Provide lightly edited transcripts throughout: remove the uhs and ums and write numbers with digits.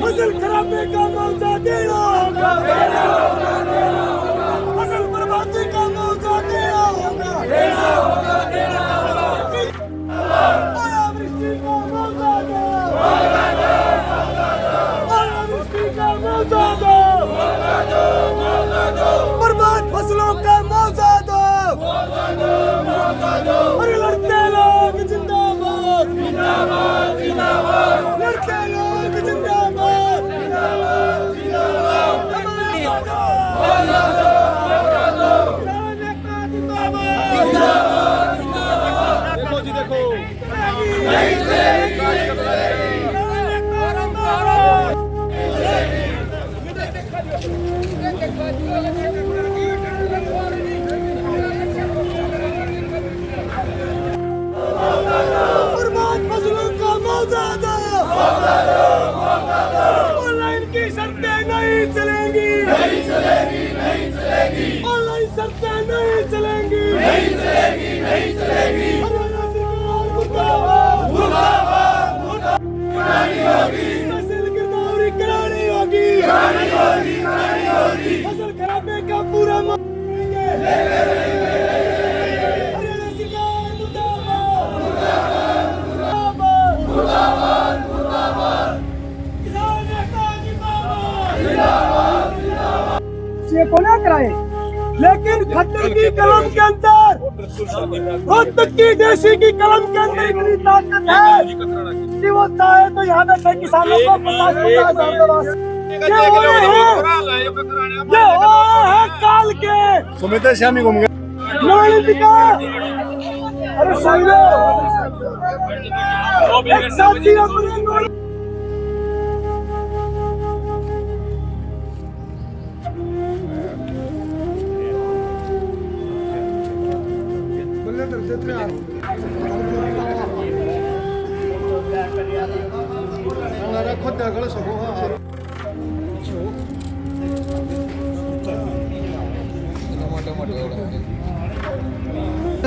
फसल खराबे का मौजा देना होगा, फसल बर्बादी का मौजा देना होगा, अनावृष्टि का मौजा दो, अनावृष्टि का मौजा दो, बर्बाद फसलों का मौजा दो, अरे लड़ते लोग जिंदाबाद, लड़ते लोग जिंदाबाद, देखो जी देखो बर्बाद फसलों का मौजा दो, ऑनलाइन की शर्तें नहीं चलेंगी, ऑनलाइन शर्तें नहीं चलेंगी, हरियाणा सरकार मुर्दाबाद, फसल गिरदावरी करानी होगी, फसल खराबे का पूरा मुआवजा देंगे। हरियाणा सरकार मुर्दाबाद, किसान नेता जिंदाबाद, ये को ना कराए, लेकिन खट्टर की कलम के अंदर रोहतक की देसी की कलम के अंदर इतनी ताकत है कि वो चाहे तो यहाँ बैठे किसानों को 50,000 ये है काल के सुमित श्यामी घूम गए अरे सही एक साथी अपने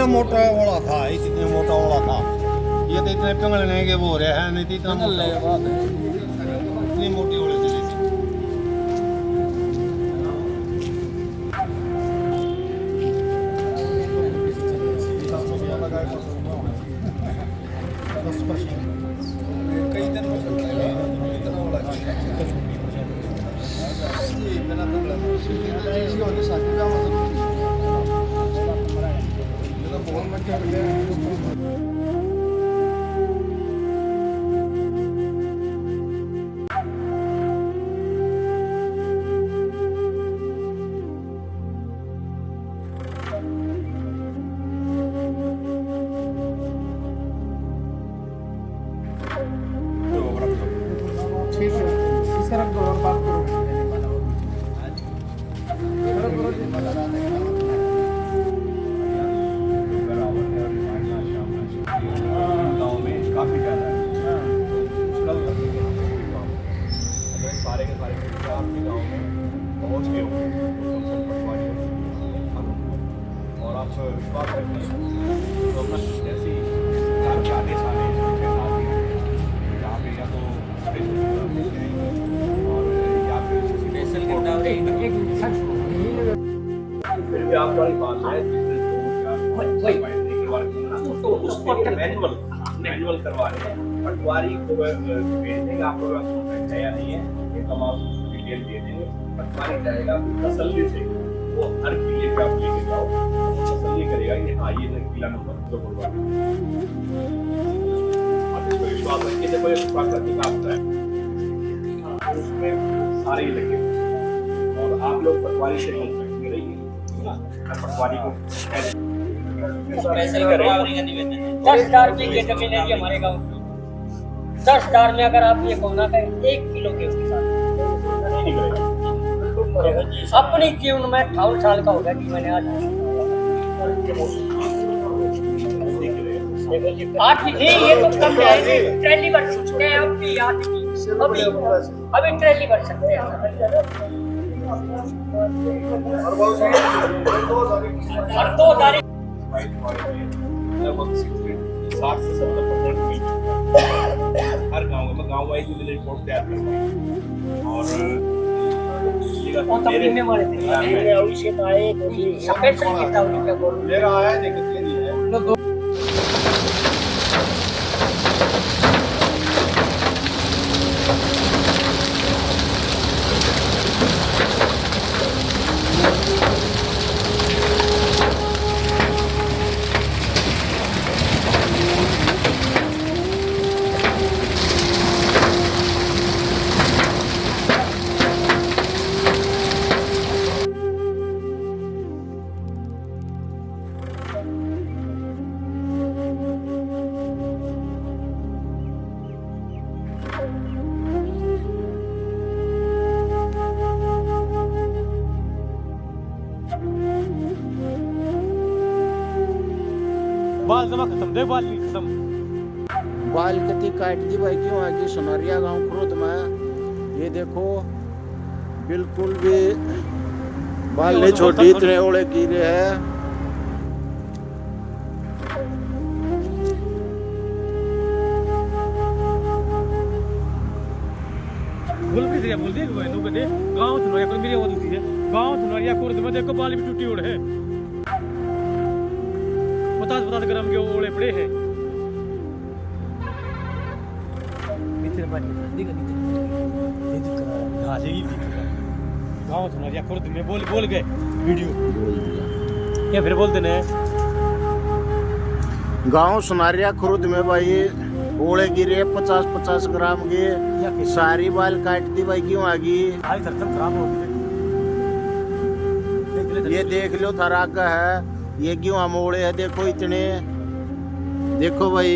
मोटा ओला था, इतने मोटा ओला था, ये तो इतने पिंगलने के वो रहे हैं, नहीं तो इतना इतनी मोटी ओले चली थी। कई दिन सारे के सारे आपके गाँव में पहुँच गए होंगे और आप विश्वास करते हैं तो अपना जैसी सरकार के आदेश आ रहे हैं जहाँ पे या तो और या फिर फिर भी आप वाली बात है मैनुअल करवा रहे हैं, पटवारी को भेज देंगे, आपको है या नहीं है ये तमाम डिटेल दे देंगे, पटवारी जाएगा तसल्ली से, वो हर किले पे आप लेके जाओ, तसल्ली करेगा कि हाँ ये किला नंबर जो बोलवा आप इसको विश्वास रखिए, देखो ये प्राकृतिक आपदा है। उसमें सारे ही लगे हुए हैं। और आप लोग पटवारी से कॉन्टेक्ट में रहिए, पटवारी को स्पेशल करवाने का निवेदन है। 10,000 की ये जमीन है जी हमारे गाँव की। 10,000 में अगर आप ये कोना का 1 किलो गेहूं के साथ अपनी जीवन में 58 साल का हो गया जी मैंने आज नहीं ये तो कम है जी, ट्रेली भर सकते हैं अभी आज की अभी ट्रेली भर सकते हैं और 2 तारीख लगभग 60 से 70% हर गांव में गांव वाइज भी रिपोर्ट तैयार करवाई और तभी में मरे थे अभिषेक आए सफेद संगीत था उनका बोल ले रहा है दिक्कत नहीं है। बाल जमा खत्म दे बाल नहीं खत्म बाल कति काट दी भाई क्यों आगे सोनारिया गांव क्रोध में ये देखो बिल्कुल भी बाल नहीं छोटी इतने ओले गिरे है। बोल भी दिया बोल दे भाई नो कदे गांव थनरिया को मेरी आवाज है गांव थनरिया कोर्द में देखो बाल भी टूटी उड़े 50 ग्राम के ओले पड़े हैं मित्र बात दिखा ये दिखा ढालेगी गांव थनरिया कोर्द में बोल गए वीडियो बोल दिया क्या फिर बोलते ने गांव सोनारिया खुर्द में भाई ओले गिरे 50-50 ग्राम के सारी बाल काट दी भाई क्यों आगी आज धरतम खराब हो गई ये देख लो थरा का है ये क्यों हम ओले है देखो इतने देखो भाई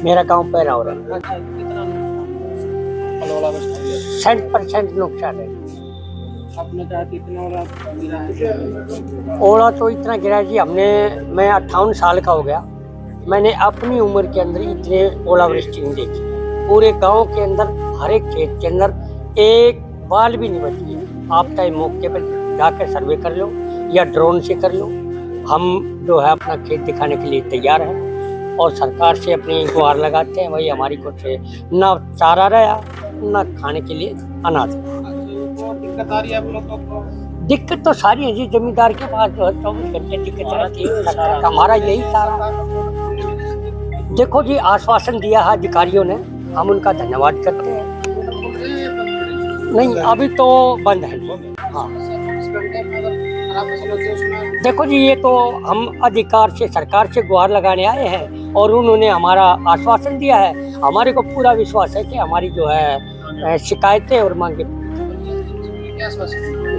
मेरा गांव पैरा हो रहा है 100% नुकसान है। ओला तो इतना गिरा जी मैं 58 साल का हो गया। मैंने अपनी उम्र के अंदर इतने ओलावृष्टि नहीं देखी। पूरे गांव के अंदर हर एक खेत के अंदर एक बाल भी नहीं बची है। आप चाहे मौके पर जाकर सर्वे कर लो या ड्रोन से कर लो, हम जो है अपना खेत दिखाने के लिए तैयार हैं और सरकार से अपनी गुहार लगाते हैं भाई हमारी कुछ ना चारा रहा ना खाने के लिए अनाज। दिक्कत आ रही है आप लोगों को? दिक्कत तो सारी है जी, जमींदार के पास जो है 24 घंटे दिक्कत रहती है। सरकार का हमारा यही सारा देखो जी आश्वासन दिया है अधिकारियों ने, हम उनका धन्यवाद करते हैं। नहीं अभी तो बंद है। हाँ देखो जी ये तो हम अधिकार से सरकार से गुहार लगाने आए हैं और उन्होंने हमारा आश्वासन दिया है। हमारे को पूरा विश्वास है कि हमारी जो है शिकायतें और मांगे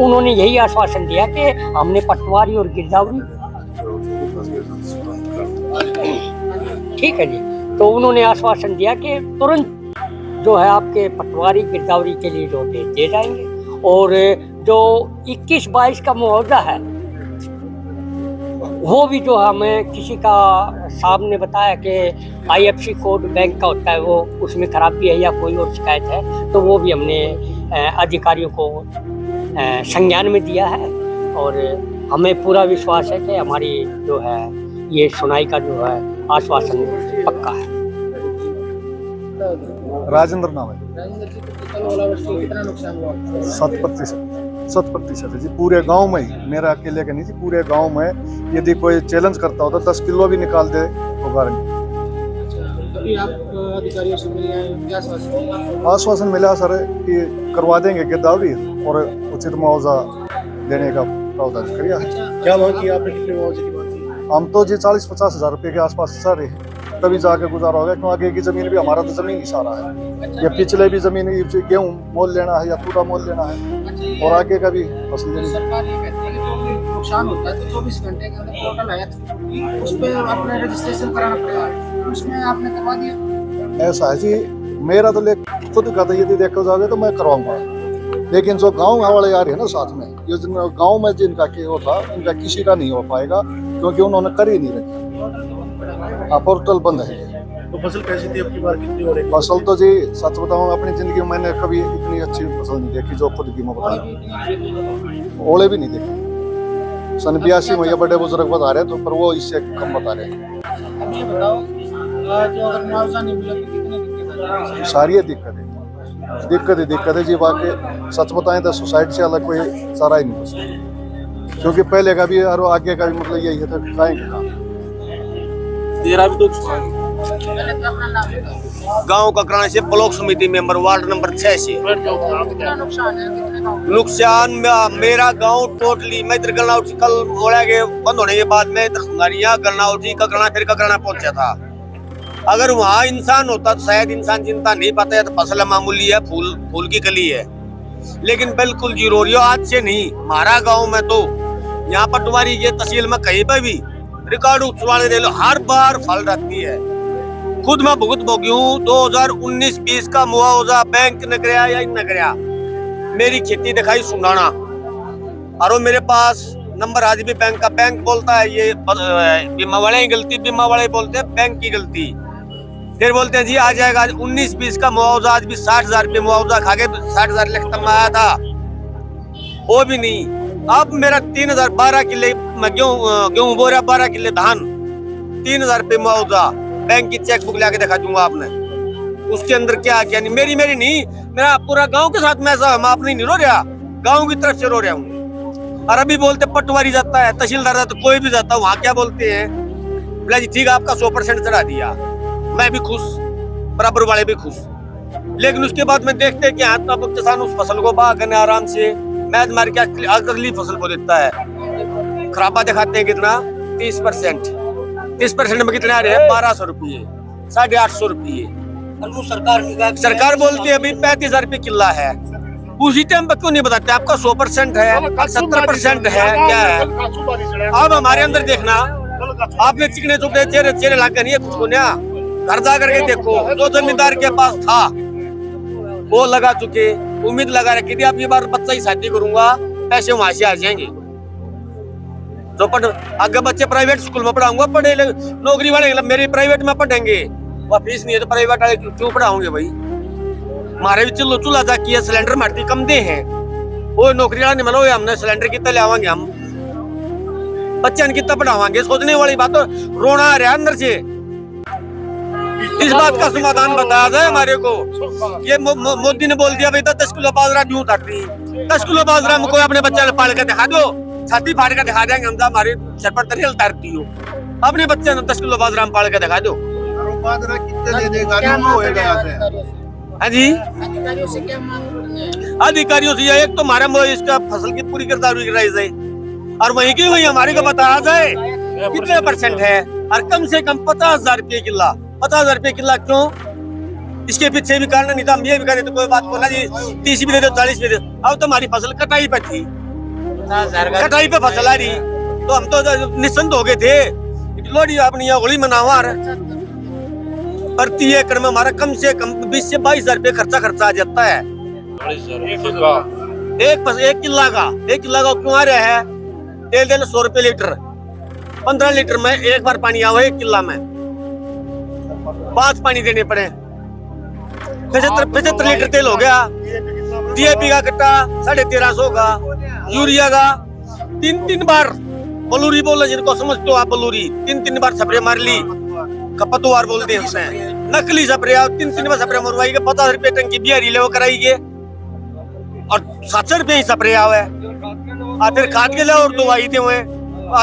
उन्होंने यही आश्वासन दिया कि हमने पटवारी और गिरदावरी ठीक है जी, तो उन्होंने आश्वासन दिया कि तुरंत जो है आपके पटवारी गिरदावरी के लिए जो भेज दे जाएंगे और जो 21-22 का मुआवजा है वो भी जो हमें किसी का साहब ने बताया कि IFSC कोड बैंक का होता है, वो उसमें खराबी है या कोई और शिकायत है तो वो भी हमने अधिकारियों को संज्ञान में दिया है और हमें पूरा विश्वास है कि हमारी जो है ये सुनाई का जो है आश्वासन पक्का है। राजेंद्र नाम है। 7% है जी पूरे गांव में ही, मेरा अकेले का नहीं जी, पूरे गांव में यदि कोई चैलेंज करता हो तो 10 किलो भी निकाल दे तो गारंटी। अभी आप अधिकारियों से मिले हैं, क्या आश्वासन? आश्वासन मिला सर कि करवा देंगे गिरदावरी और उचित मुआवजा देने का प्रावधान किया है। क्या मांग की आपने, कितने मुआवजे की मांग की? हम तो जी 40-50 हज़ार रुपये के आसपास सर तभी जाके गुजारा होगा, क्योंकि आगे की जमीन भी हमारा तो जमीन ही सारा है। या पिछले भी जमीन गेहूँ मोल लेना है या पूरा मोल लेना है और आगे का भी फसल लेनी है। सरकार ये कहती है कि जो भी नुकसान होता है तो 24 घंटे के अंदर पोर्टल है, उस पर आपने रजिस्ट्रेशन कराना पड़ेगा, उसमें आपने करवा दिया? ऐसा है जी, मेरा तो खुद का तो यदि देखा जाओगे तो मैं करवाऊंगा, लेकिन जो गांव वाले आ रहे हैं ना साथ में, ये गांव में जिनका वो था इनका किसी का नहीं हो पाएगा, क्योंकि उन्होंने कर ही नहीं रखा। हाँ, पोर्टल बंद है। तो फसल कैसी थी आपकी बार, कितनी हो रही? फसल तो जी सच बताऊं अपनी जिंदगी में मैंने कभी इतनी अच्छी फसल नहीं देखी, जो खुद की मैं बता रहा हूं। ओले भी नहीं देखे। सन 82 में ये बड़े बुजुर्ग बता रहे तो, पर वो इससे कम बता रहे हैं। अब ये बताओ, जो अगर मुआवजा नहीं मिला तो कितनी दिक्कत है? सारी दिक्कत है जी। बाकी सच बताएं तो सुसाइड से अलग कोई सारा ही नहीं बचता, क्योंकि पहले का भी और आगे का भी मतलब यही है, तो खाएंगे काम। तेरा भी तो गांव का कराने से ब्लॉक समिति मेंबर वार्ड नंबर 6 से कितना नुकसान है, कितने गाँव? नुकसान मेरा गांव टोटली, मैं इधर गलना उठी कल बोला के बंद होने के बाद मैं इधर सुंगारिया गलना उठी ककराना फिर ककराना पहुंचा था। अगर वहाँ इंसान होता तो शायद इंसान चिंता नहीं पाता है, तो फसल मामूली है, फूल की कली है, लेकिन बिल्कुल जीरो रियो आज से नहीं। हमारा गाँव में तो यहाँ पटवारी के तहसील में कहीं पर भी रिकॉर्ड उछवाले दे लो, हर बार फल रहती है। खुद मैं भुगत भोगी हूँ। 2019-20 का मुआवजा बैंक ने कराया या न कराया, मेरी खेती दिखाई सुनाना, और वो मेरे पास नंबर आज भी बैंक का, बैंक बोलता है ये बीमा वाले की गलती, बीमा वाले बोलते हैं बैंक की गलती, फिर बोलते हैं जी आ जाएगा। 19-20 का मुआवजा आज भी 60,000 रुपये मुआवजा खा के 60,000 लिखता में आया था, वो भी नहीं। अब मेरा 3,012 किले गेहूं बो रहा, 12 किले धान, 3,000 रुपये मुआवजा, बैंक की चेक बुक ला के दिखा दूंगा आपने। उसके अंदर क्या क्या नहीं, मेरी नहीं, मेरा पूरा गांव के साथ में ऐसा, मैं अपनी नहीं रो रहा, गांव की तरफ से रो रहा हूँ। और अभी बोलते पटवारी जाता है, तहसीलदार जाता है, कोई भी जाता है, वहाँ क्या बोलते हैं, बोला जी ठीक है आपका 100% चढ़ा दिया, मैं भी खुश, बराबर वाले भी खुश। लेकिन उसके बाद में देखते हैं कि हाँ तब किसान उस फसल को बा करने आराम से मैच मार के अगली फसल को देता है। खराबा दिखाते हैं कितना, 30% में कितने आ रहे हैं, 1200 रुपये, 850 रुपये। और वो सरकार बोलती है अभी 35,000 रुपये किला है, उसी टाइम पर क्यों नहीं बताते आपका 100% है, 70% है, क्या है। अब हमारे अंदर देखना, आपने चिकने चुपड़े चेहरे ला कर नहीं है, कुछ ना घर जा करके देखो, जो जमींदार के पास था वो लगा चुके, उम्मीद लगा रखी थी अब ये बार बच्चा ही शादी करूंगा, पैसे वहां से आ जाएंगे। जो आगे बच्चे प्राइवेट स्कूल में पढ़ाऊंगा, पढ़े नौकरी वाले मेरे प्राइवेट में पढ़ेंगे, वह फीस नहीं है तो प्राइवेट वाले क्यों पढ़ाओगे भाई। हमारे भी चूल्हा जाकी है, सिलेंडर मारती कम दे हैं, वो नौकरी वाला नहीं मिलो, हमने सिलेंडर कितना ले आवांगे, हम बच्चे कितना पढ़ावांगे, सोचने वाली बात। तो रोना आ रहा अंदर से, इस बात का समाधान बताया जाए हमारे को। ये मोदी ने बोल दिया भाई 10 किलो बाजरा क्यों उतारती, 10 किलो बाजरा हमको अपने बच्चे ने पाल कर दिखा दो, छाती फाड़ कर दिखा देंगे हम, हमारे सर पर तरियल उतारती हो, अपने बच्चे ने 10 किलो बाजरा हम पाल कर दिखा दो। बाजरा कितने दे देगा, हाँ जी, अधिकारियों से क्या मांग करनी है? अधिकारियों से एक तो हमारा इसका फसल की पूरी गिरदावरी कराई जाए, और वही की वही हमारे को बताया जाए कितने % है, और कम से कम 50,000 रुपये किला। 50,000 रुपये किला क्यों, इसके पीछे भी कारण नहीं था, हम ये भी कहते तो कोई बात बोला जी 30 भी दे दो, 40 भी दे दो। अब तो हमारी फसल कटाई पे थी, कटाई पे फसल आ रही, तो हम तो निश्चिंत हो गए थे, लोड़ी अपनी होली मनावा। प्रति एकड़ में हमारा कम से कम 20 से 22,000 रुपये खर्चा आ जाता है एक किला का क्यों आ रहा है। तेल 100 रुपये लीटर, 15 लीटर में एक बार पानी आवा, 1 किला में 5 पानी देने पड़े, 75 लीटर तेल हो गया। DAP का कट्टा 1350 का, यूरिया का 3 बार, बलूरी बोला जिनको समझते हो आप, बलूरी 3 बार स्प्रे मार ली, खपतवार बोलते हैं उसने, नकली स्प्रे, 3 बार स्प्रे मरवाई के 50 रुपये टंकी बिहारी ले वो कराई के, और 700 रुपये ही स्प्रे आवे, फिर खाद के ले और दवाई दे हुए,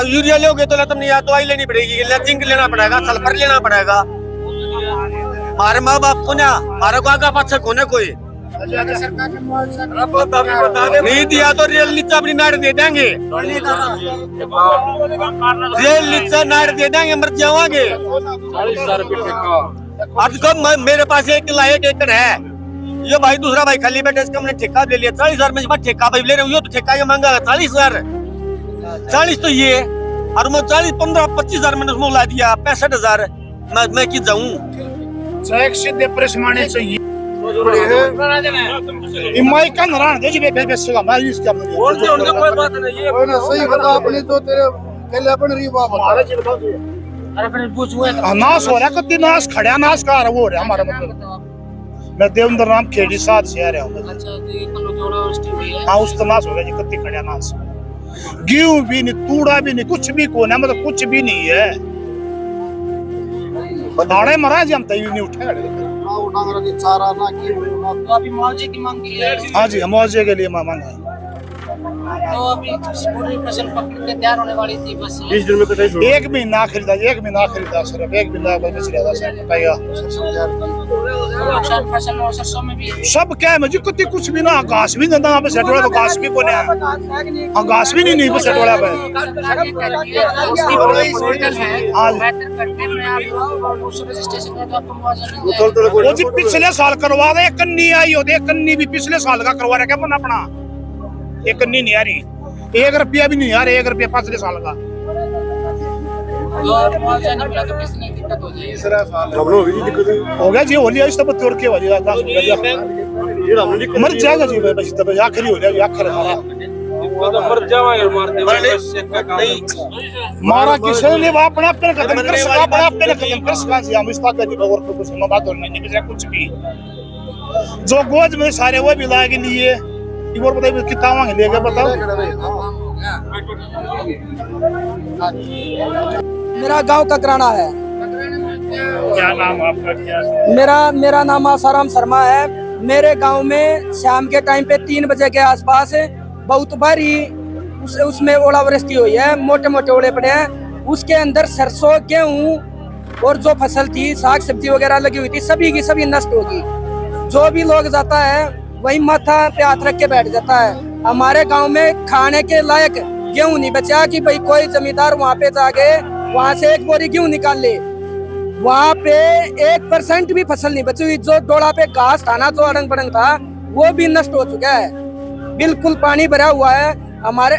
यूरिया लोगे तो तुम नहीं, दवाई लेनी पड़ेगी, जिंक लेना पड़ेगा, सल्फर लेना पड़ेगा, हमारे माँ बाप को ना हमारे को आगा पाछा कोने कोई नहीं दिया तो रेल नीचा अपनी नाड़ दे देंगे, रेल नीचा नाड़ दे देंगे, मर जाओगे। 40,000 रुपये ठेका। अब कब मेरे पास 1 किला 1 एकड़ है, ये भाई दूसरा भाई खाली बैठे, इसका हमने ठेका ले लिया 40,000 में। ठेका भाई ले रहे हो तो ठेका ये मांगा 40,000, 40 तो ये, और मैं 40 15-25,000 मैंने उसमें ला दिया 65,000। मैं की जाऊं इमाई का नारायण दे जी बेचेगा मैं इसका कोई बात नहीं है। सही बता अपने तो तेरे पहले अपन रीवा हमारा जी बताओ नाश हो रहा कति नाश खड़ा नाश का वो हो रहा हमारा मतलब। मैं देवेंद्र नाम खेड़ी साथ से आ रहा हूँ। हाँ उस तो नाश हो गया जी कति खड़ा नाश, गेहूं भी नहीं, तूड़ा भी नहीं, कुछ भी कौन है, मतलब कुछ भी नहीं है। दाड़े महाराज हम तय नहीं उठे चारा ना की तो अभी मुआवजे की मांग की है। हाँ जी मुआवजे के लिए मांग है। तो अभी पूरी फसल पक के तैयार होने वाली थी, बस 20 दिन में 1 महीना खरीदा, 1 महीना खरीदा सिर्फ 1 महीना बच रहा था सर बताइए। नुकसान फसल में और सरसों में भी है। सब क्या है मुझे कुछ भी ना, घास भी नहीं पे सेट वाला, तो घास भी कोने है, हाँ घास भी नहीं पे सेट वाला पे। वो जी पिछले साल करवा दे, कन्नी आई हो दे, कन्नी भी पिछले साल का करवा रहा क्या अपना, एक कन्नी नहीं आ रही, 1 रुपया भी नहीं आ रहा, 1 रुपया पिछले साल का। हो गया जी, होली इस तब तोड़ के वजह मर जाएगा जी, बस तब आखिरी हो जाएगी, आखिर हमारा मर जाएगा, मारा किसी ने अपना अपने खत्म कर सका, अपना अपने खत्म कर सका जी। हम इस ताकत की बगैर तो कुछ बात नहीं बचा कुछ भी, जो गोद में सारे वो भी लाए के लिए ये और बताइए कितना मांग लेगा बताओ। मेरा गांव ककराना है। क्या नाम आपका? मेरा नाम आसाराम शर्मा है। मेरे गांव में शाम के टाइम पे 3 बजे के आसपास बहुत भारी उसमें ओलावृष्टि हुई है, मोटे मोटे ओले पड़े हैं। उसके अंदर सरसों, गेहूं और जो फसल थी, साग सब्जी वगैरह लगी हुई थी, सभी की सभी नष्ट होगी। जो भी लोग जाता है वही माथा पे हाथ रख के बैठ जाता है। हमारे गांव में खाने के लायक गेहूं नहीं बचा कि भाई कोई जमींदार वहाँ पे जाके वहाँ से 1 बोरी गेहूं निकाल ले। वहाँ पे 1% भी फसल नहीं बची हुई। जो डोला पे घास था ना, जो अड़ंग बड़ंग था, वो भी नष्ट हो चुका है, बिल्कुल पानी भरा हुआ है। हमारे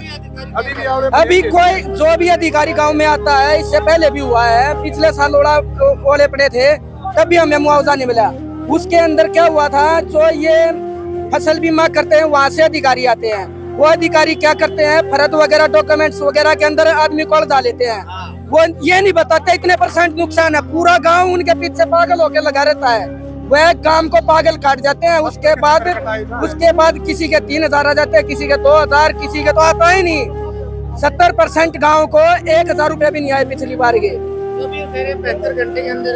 अभी कोई जो भी अधिकारी गांव में आता है, इससे पहले भी हुआ है, पिछले साल ओले पड़े थे तब भी हमें मुआवजा नहीं मिला। उसके अंदर क्या हुआ था, जो ये फसल बीमा करते हैं वहाँ से अधिकारी आते हैं, वो अधिकारी क्या करते हैं, फर्द वगैरह डॉक्यूमेंट्स वगैरह के अंदर आदमी को डाल देते हैं। वो ये नहीं बताते इतने % नुकसान है। पूरा गांव उनके पीछे पागल होकर लगा रहता है, वह काम को पागल काट जाते हैं। उसके बाद किसी के 3,000 आ जाते हैं, किसी के 2,000, किसी के तो आता ही नहीं। 70% गाँव को 1,000 रुपये भी नहीं आए पिछली बार के। 72 घंटे के अंदर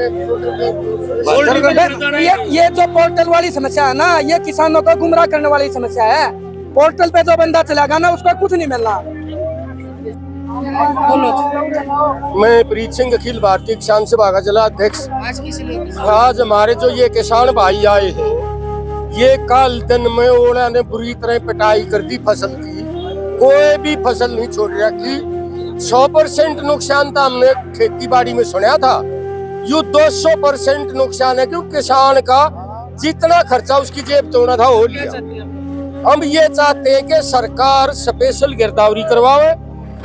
ये जो पोर्टल वाली समस्या है ना, ये किसानों को गुमराह करने वाली समस्या है। पोर्टल पे जो बंदा चलागा ना, उसको कुछ नहीं मिलना। मैं प्रीत सिंह, अखिल भारतीय किसान सभा का जिला अध्यक्ष। आज हमारे जो ये किसान भाई आए हैं, ये कल दिन में ओला ने बुरी तरह पिटाई कर दी फसल की, कोई भी फसल नहीं छोड़ रखी। 100% नुकसान था, हमने खेती बाड़ी में सुना था। यू 200% नुकसान है, क्योंकि किसान का जितना खर्चा उसकी जेब तोड़ना था हो लिया। हम ये चाहते हैं कि सरकार स्पेशल गिरदावरी करवावे,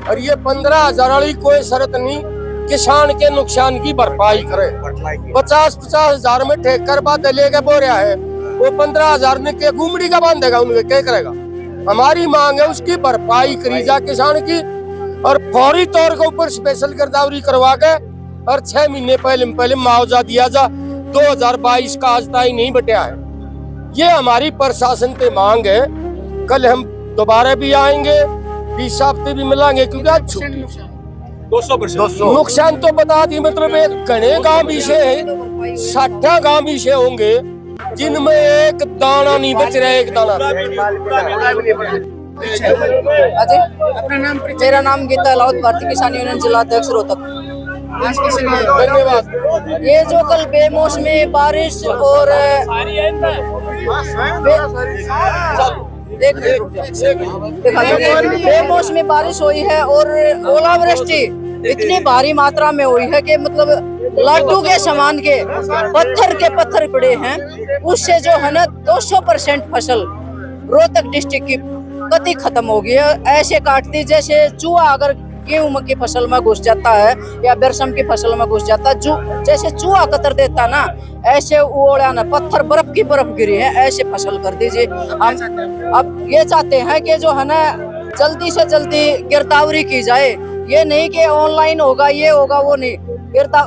और ये 15,000 वाली कोई शर्त नहीं, किसान के नुकसान की भरपाई करे। 50-50,000 में ठेकर बाद लेके बो रहा है, वो 15,000 ने के घूमड़ी का बांधेगा, उनके क्या करेगा। हमारी मांग है उसकी भरपाई करी जा किसान की, और फौरी तौर के ऊपर स्पेशल गिरदावरी करवा के और 6 महीने पहले मुआवजा दिया जा। 2022 का आज तक नहीं बटा है। ये हमारी प्रशासन पे मांग है। कल हम दोबारा भी आएंगे, 20 हफ्ते भी मिलेंगे, क्योंकि आज 200% नुकसान तो बता दी। मतलब एक घने गांव भी से 60 गांव भी से होंगे जिनमें एक दाना नहीं बच रहा, एक दाना। अपना नाम? मेरा नाम गीता लाउत, भारतीय किसान यूनियन जिला अध्यक्ष रोहतक। आज किस लिए धन्यवाद। ये जो कल बेमौसमी बारिश और बेमौसमी बारिश हुई है और ओलावृष्टि इतनी भारी मात्रा में हुई है कि मतलब लड्डू के समान के पत्थर पड़े हैं। उससे जो है ना 200% फसल रोहतक डिस्ट्रिक्ट की कति खत्म हो गई है। ऐसे काटती जैसे चूहा अगर गेहूं की फसल में घुस जाता है या बेरसम की फसल में घुस जाता है, जैसे चूहा कतर देता ना, ऐसे ओढ़ा ना पत्थर बर्फ की बर्फ गिरी है, ऐसे फसल कर दीजिए। हम अब ये चाहते हैं कि जो है ना जल्दी से जल्दी गिरदावरी की जाए। ये नहीं कि ऑनलाइन होगा, ये होगा, वो नहीं,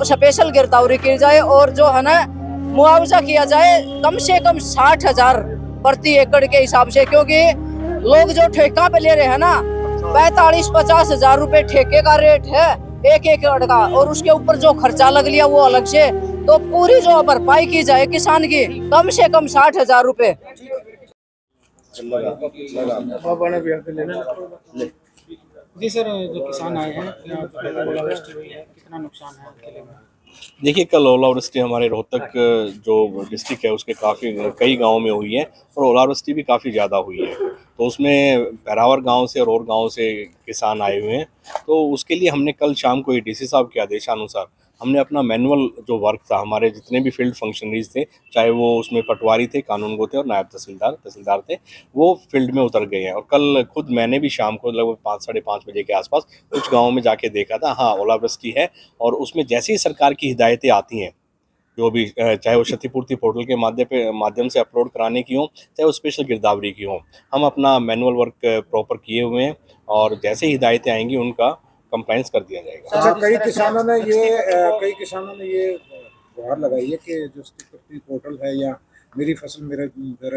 स्पेशल गिरदावरी की जाए और जो है ना मुआवजा किया जाए कम से कम 60,000 प्रति एकड़ के हिसाब से, क्योंकि लोग जो ठेका पे ले रहे हैं ना 45-50 हजार रुपए ठेके का रेट है एक एकड़ का, और उसके ऊपर जो खर्चा लग लिया वो अलग से। तो पूरी जो भरपाई की जाए किसान की कम से कम 60,000 रुपए। जी सर, जो किसान आए हैं ओलावृष्टि हुई है, कितना नुकसान है उनके लिए? देखिए, कल ओलावृष्टि हमारे रोहतक जो डिस्ट्रिक्ट है उसके कई गांवों में हुई है और ओलावृष्टि भी काफ़ी ज़्यादा हुई है। तो उसमें पैरावर गांव से और गांव से किसान आए हुए हैं। तो उसके लिए हमने कल शाम को डीसी साहब के आदेशानुसार हमने अपना मैनुअल जो वर्क था, हमारे जितने भी फील्ड फंक्शनरीज थे, चाहे वो उसमें पटवारी थे, कानूनगो थे और नायब तहसीलदार थे, वो फील्ड में उतर गए हैं। और कल खुद मैंने भी शाम को लगभग 5-5:30 बजे के आसपास कुछ गाँवों में जाके देखा था। हाँ, ओलावृष्टि है और उसमें जैसे ही सरकार की हिदायतें आती हैं, जो भी चाहे वो क्षतिपूर्ति पोर्टल के माध्यम से अपलोड कराने की हो, चाहे वो स्पेशल गिरदावरी की हो, हम अपना मैनुअल वर्क प्रॉपर किए हुए हैं और जैसे ही हिदायतें आएंगी उनका कंप्लाइंस कर दिया जाएगा। अच्छा, कई किसानों ने ये गुहार लगाई है कि जो क्षतिपूर्ति पोर्टल है या मेरी फसल मेरा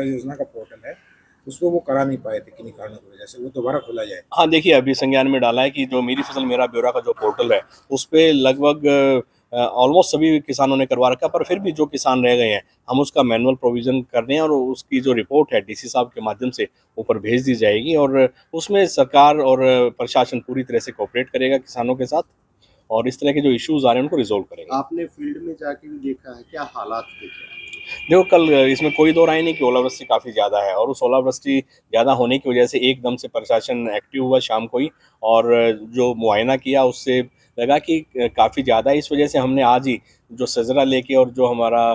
योजना का पोर्टल है, उसको वो करा नहीं पाए थे किन्हीं कारणों की वजह से, वो दोबारा खोला जाए। हाँ, देखिए, अभी संज्ञान में डाला है कि जो मेरी फसल मेरा ब्यौरा का जो पोर्टल है उस पर लगभग ऑलमोस्ट सभी किसानों ने करवा रखा, पर फिर भी जो किसान रह गए हैं हम उसका मैनुअल प्रोविज़न कर रहे हैं और उसकी जो रिपोर्ट है डीसी साहब के माध्यम से ऊपर भेज दी जाएगी और उसमें सरकार और प्रशासन पूरी तरह से कोऑपरेट करेगा किसानों के साथ और इस तरह के जो इश्यूज आ रहे हैं उनको रिजोल्व करेगा। आपने फील्ड में जाके भी देखा है, क्या हालात देखे? देखो, कल इसमें कोई दो राय नहीं कि ओलावृष्टि काफ़ी ज़्यादा है और उस ओलावृष्टि ज़्यादा होने की वजह से एकदम से प्रशासन एक्टिव हुआ शाम को ही और जो मुआयना किया उससे लगा कि काफ़ी ज़्यादा है। इस वजह से हमने आज ही जो सजरा लेके और जो हमारा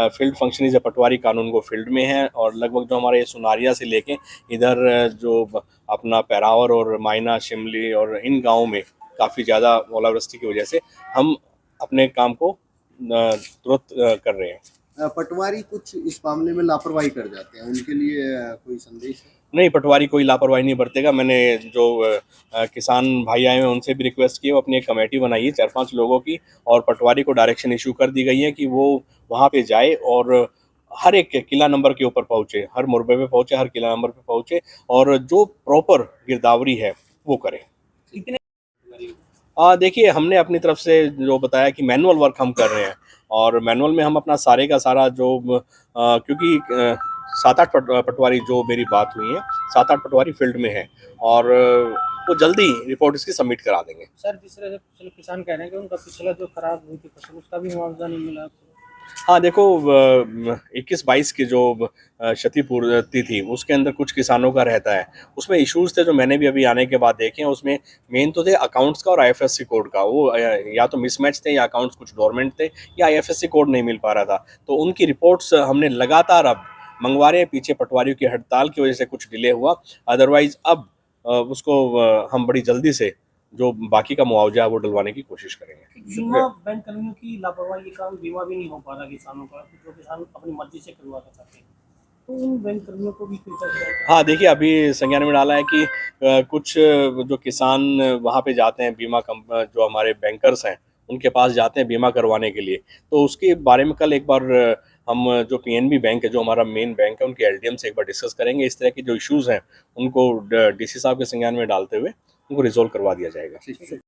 फील्ड फंक्शनरीज है पटवारी कानून को फील्ड में है और लगभग जो हमारे सुनारिया से लेके इधर जो अपना पैरावर और मायना शिमली और इन गाँवों में काफ़ी ज़्यादा ओलावृष्टि की वजह से हम अपने काम को तुरंत कर रहे हैं। पटवारी कुछ इस मामले में लापरवाही कर जाते हैं, उनके लिए कोई संदेश है? नहीं, पटवारी कोई लापरवाही नहीं बरतेगा। मैंने जो किसान भाई आए हैं उनसे भी रिक्वेस्ट की, वो अपनी एक कमेटी बनाई है 4-5 लोगों की और पटवारी को डायरेक्शन इशू कर दी गई है कि वो वहाँ पे जाए और हर एक किला नंबर के ऊपर पहुँचे, हर मुरबे पे पहुँचे, हर किला नंबर पे पहुँचे और जो प्रॉपर गिरदावरी है वो करें। देखिए, हमने अपनी तरफ से जो बताया कि मैनुअल वर्क हम कर रहे हैं और मैनुअल में हम अपना सारे का सारा जो क्योंकि 7-8 पटवारी जो मेरी बात हुई है 7-8 पटवारी फील्ड में हैं और वो जल्दी रिपोर्ट इसकी सबमिट करा देंगे। सर, जिस तरह से किसान कह रहे हैं कि उनका पिछला जो खराब हुई थी फसल उसका भी मुआवजा नहीं मिला। हाँ, देखो, 21-22 की जो क्षतिपूर्ति थी उसके अंदर कुछ किसानों का रहता है, उसमें इश्यूज थे जो मैंने भी अभी आने के बाद देखे हैं। उसमें मेन तो थे अकाउंट्स का और आईएफएससी कोड का, वो या तो मिसमैच थे या अकाउंट्स कुछ डोरमेंट थे या आईएफएससी कोड नहीं मिल पा रहा था। तो उनकी रिपोर्ट्स हमने लगातार अब मंगवा रहे हैं। पीछे पटवारियों की हड़ताल की वजह से कुछ डिले हुआ, अदरवाइज अब उसको हम बड़ी जल्दी से जो बाकी का मुआवजा है वो डलवाने की कोशिश करेंगे। बीमा बैंक कर्मियों की लापरवाही के कारण बीमा भी नहीं हो पा रहा किसानों का, जो किसान अपनी मर्जी से करवाना चाहते हैं, तो उन बैंक कर्मियों को भी हाँ, देखिए, अभी संज्ञान में डाला है कि कुछ जो किसान वहाँ पे जाते हैं बीमा जो हमारे बैंकर्स हैं उनके पास जाते हैं बीमा करवाने के लिए, तो उसके बारे में कल एक बार हम जो पीएनबी बैंक है जो हमारा मेन बैंक है उनके एलडीएम से एक बार डिस्कस करेंगे। इस तरह के जो इश्यूज़ हैं उनको डीसी साहब के संज्ञान में डालते हुए उनको रिजोल्व करवा दिया जाएगा।